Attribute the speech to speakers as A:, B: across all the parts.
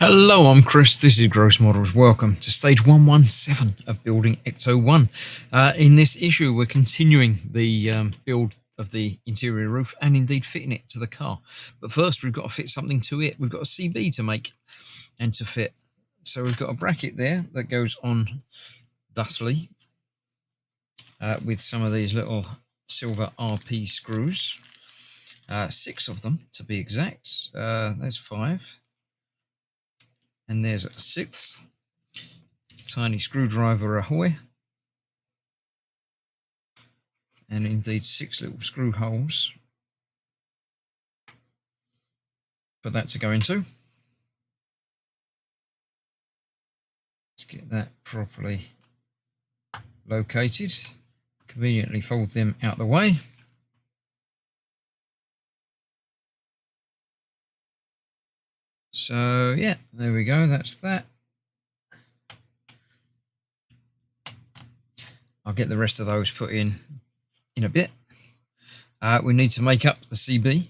A: Hello, I'm Chris. This is Gross Models. Welcome to stage 117 of building Ecto-1. In this issue, we're continuing the build of the interior roof and indeed fitting it to the car. But first, we've got to fit something to it. We've got a CB to make and to fit. So we've got a bracket there that goes on thusly with some of these little silver RP screws. 6 of them to be exact. There's 5. And there's a 6th. Tiny screwdriver ahoy. And indeed 6 little screw holes for that to go into. Let's get that properly located. Conveniently fold them out the way. So yeah, there we go, that's that. I'll get the rest of those put in a bit. We need to make up the CB,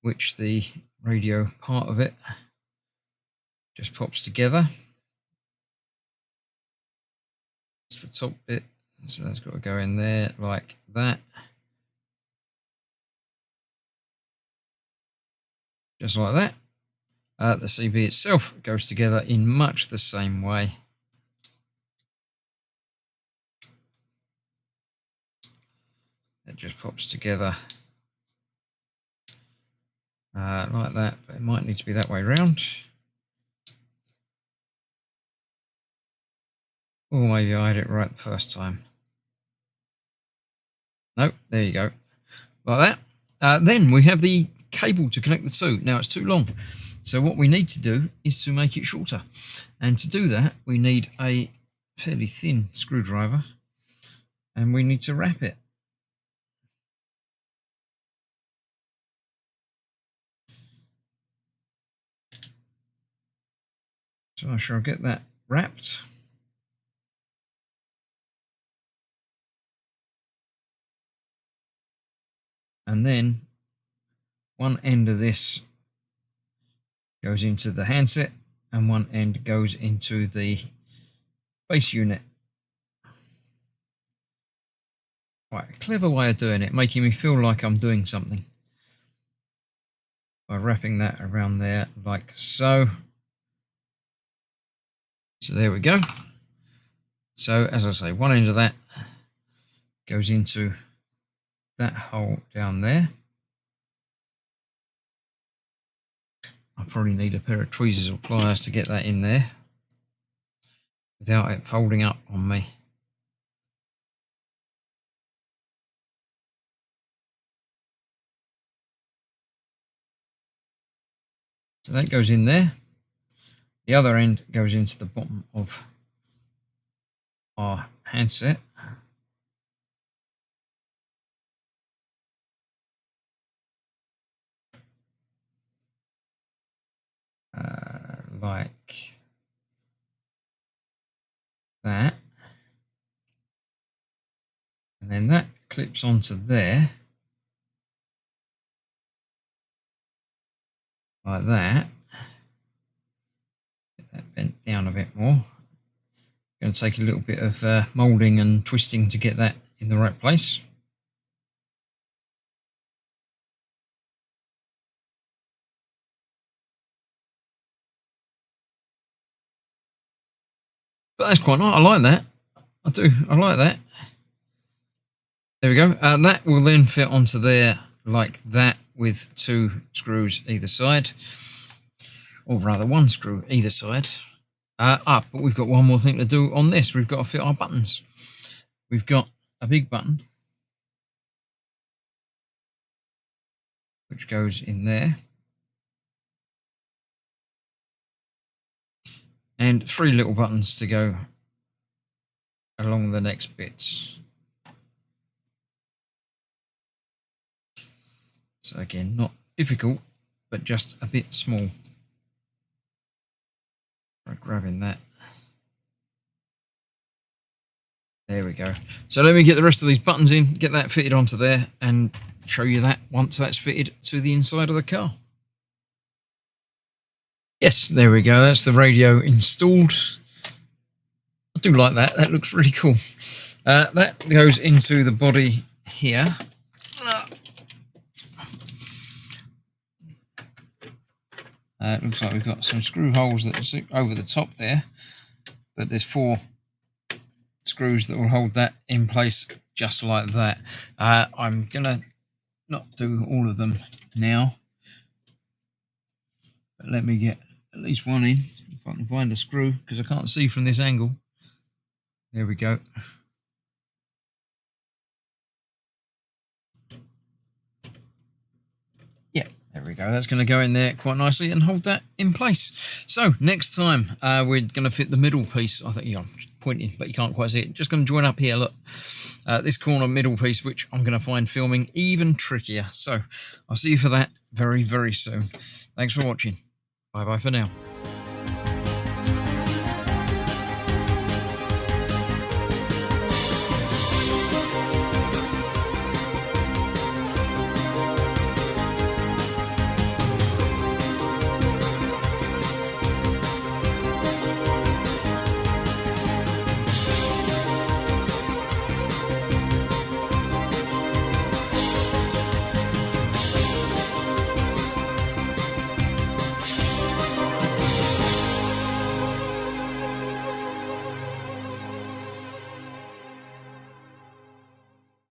A: which the radio part of it just pops together. It's the top bit, so that's got to go in there like that. Just like that. The CB itself goes together in much the same way. It just pops together like that, but it might need to be that way round. Or maybe I had it right the first time. Nope, there you go. Like that. Then we have the cable to connect the two. Now it's too long. So what we need to do is to make it shorter. And to do that, we need a fairly thin screwdriver. And we need to wrap it. So I shall get that wrapped. And then one end of this goes into the handset and one end goes into the base unit. Quite a clever way of doing it, making me feel like I'm doing something. By wrapping that around there like so. So there we go. So as I say, one end of that goes into that hole down there. I probably need a pair of tweezers or pliers to get that in there without it folding up on me. So that goes in there. The other end goes into the bottom of our handset. Like that. And then that clips onto there. Like that. Get that bent down a bit more. Going to take a little bit of moulding and twisting to get that in the right place. But that's quite nice. I like that. I do. I like that. There we go. That will then fit onto there like that with 2 screws either side. Or rather 1 screw either side. But we've got one more thing to do on this. We've got to fit our buttons. We've got a big button which goes in there. And 3 little buttons to go along the next bits. So again, not difficult, but just a bit small. By grabbing that. There we go. So let me get the rest of these buttons in, get that fitted onto there, and show you that once that's fitted to the inside of the car. Yes, there we go. That's the radio installed. I do like that. That looks really cool. That goes into the body here. It looks like we've got some screw holes that sit over the top there, but there's 4 screws that will hold that in place just like that. I'm gonna not do all of them now, but let me get at least one in if I can find a screw, because I can't see from this angle. There we go. Yeah, there we go. That's going to go in there quite nicely and hold that in place. So next time we're going to fit the middle piece. I think, yeah, I'm pointing, but you can't quite see it. Just going to join up here. Look, this corner middle piece, which I'm going to find filming even trickier. So I'll see you for that very, very soon. Thanks for watching. Bye bye for now.